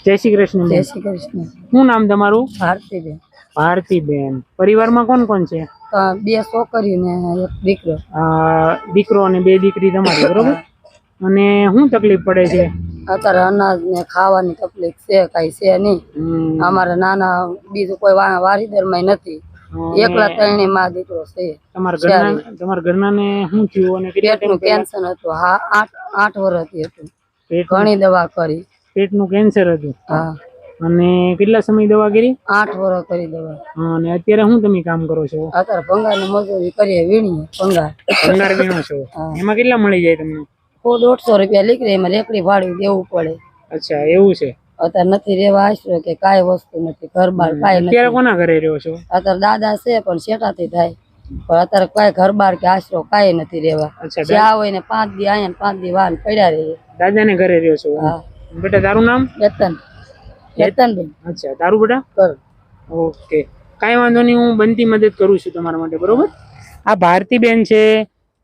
જય શ્રી કૃષ્ણ. જય શ્રી કૃષ્ણ. શું નામ તમારું? ભારતીબેન. ભારતીબેન. પરિવારમાં કોણ કોણ છે? 2 છોકરીઓ ને 1 દીકરો. દીકરો અને 2 દીકરી તમારી, બરોબર? અને શું તકલીફ પડે છે અત્યારે? અનાજ ને ખાવાની તકલીફ છે, કઈ છે નહીં. અમારા નાના બીજું કોઈ વારીદર માં નથી, એકલા 3 માં દીકરો છે. તમારા ઘરના ને શું થયું અને પેટનું કેન્સર હતું. હા, 8 વર્ષથી હતું. ઘણી દવા કરી. પેટનું કેન્સર હતું? હા. અને કેટલા સમય દવા કરી? 8 વર્ષ કરી દવા. અને અત્યારે શું તમે કામ કરો છો? અત્યારે ભંગાર ની મજૂરી કરીએ, વીણીએ. ભંગાર વીણો છો? એમાં કેટલા મળી જાય તમને? 150 રૂપિયા નીકળે, એમાં રેકડી ભાડું દેવું પડે. અચ્છા, એવું છે. અત્યારે નથી રેવા આશરો કે કાંઈ વસ્તુ નથી, ઘર બાર કાંઈ નથી. અત્યારે કોના ઘરે રહ્યો છો? અત્યારે દાદા છે પણ શેઠાથી થાય, પણ અત્યારે કાંઈ ઘર બાર કે આશરો કાંઈ નથી રેવા. જ્યાં હોય ને 5 દી આયા 5 દી વાન પડ્યા રહે. દાદા ને ઘરે રહ્યો છો? હા. બેટા તારું નામ? કેતનબેન. અચ્છા, તારું બેટા? ઓકે, કાંઈ વાંધો નહીં, હું બનતી મદદ કરું છું તમારા માટે, બરોબર? આ ભારતીબેન છે,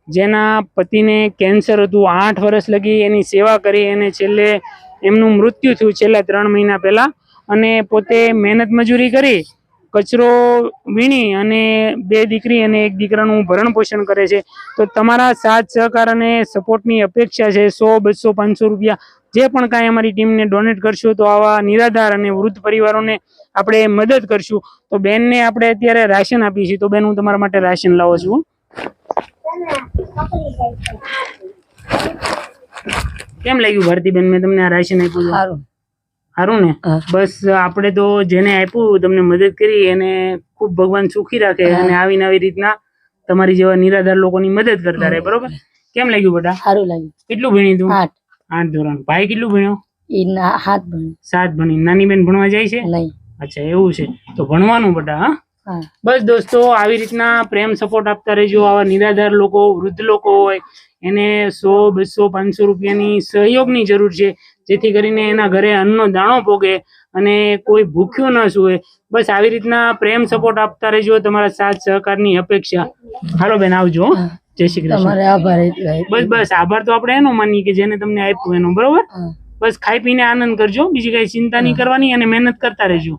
જેના પતિને કેન્સર હતું. 8 વર્ષ લગી એની સેવા કરી, અને છેલ્લે એમનું મૃત્યુ થયું છેલ્લા 3 મહિના પહેલા. અને પોતે મહેનત મજૂરી કરી, કચરો વીણી અને 2 દીકરી અને 1 દીકરાનું ભરણ પોષણ કરે છે. તો તમારા સાથ સહકાર અને સપોર્ટની અપેક્ષા છે. 100, 200, 500 રૂપિયા જે પણ કાંઈ અમારી ટીમને ડોનેટ કરશો તો આવા નિરાધાર અને વૃદ્ધ પરિવારોને આપણે મદદ કરશું. તો બેનને આપણે અત્યારે રાશન આપીએ છીએ. તો બેન, હું તમારા માટે રાશન લાવો છું. કેમ લાગ્યું ભારતીબેન, મેં તમને આ રાશન આપ્યું? સારું ને? બસ આપણે તો જેને આપ્યું, તમને મદદ કરી, એને ખૂબ ભગવાન સુખી રાખે અને આવીને આવી રીતના તમારી જેવા નિરાધાર લોકોની મદદ કરતા રહે, બરોબર? કેમ લાગ્યું બેટા? સારું લાગ્યું. કેટલું ભણી તું? 8 ધોરણ. ભાઈ કેટલું ભણ્યો? 7 ભણી. 7 ભણી. નાની બેન ભણવા જાય છે? નહીં. અચ્છા, એવું છે. તો ભણવાનું બેટા. હા, બસ દોસ્તો, આવી રીતના પ્રેમ સપોર્ટ આપતા રહેજો. આવા નિરાધાર લોકો, વૃદ્ધ લોકો હોય, એને 100, 200, 500 રૂપિયાની સહયોગની જરૂર છે, જેથી કરીને એના ઘરે અન્નનો દાણો પોગે અને કોઈ ભૂખ્યો ન સૂવે. બસ આવી રીતના પ્રેમ સપોર્ટ આપતા રહેજો. તમારા સાથ સહકારની અપેક્ષા. હાલો બેન, આવજો. જય શ્રી કૃષ્ણ. તમારે આભાર. બસ આભાર તો આપણે એનો માનીએ કે જેને તમને આપ્યું એનો, બરોબર? બસ ખાઈ પીને આનંદ કરજો, બીજી કઈ ચિંતા નહીં કરવાની, અને મહેનત કરતા રહેજો.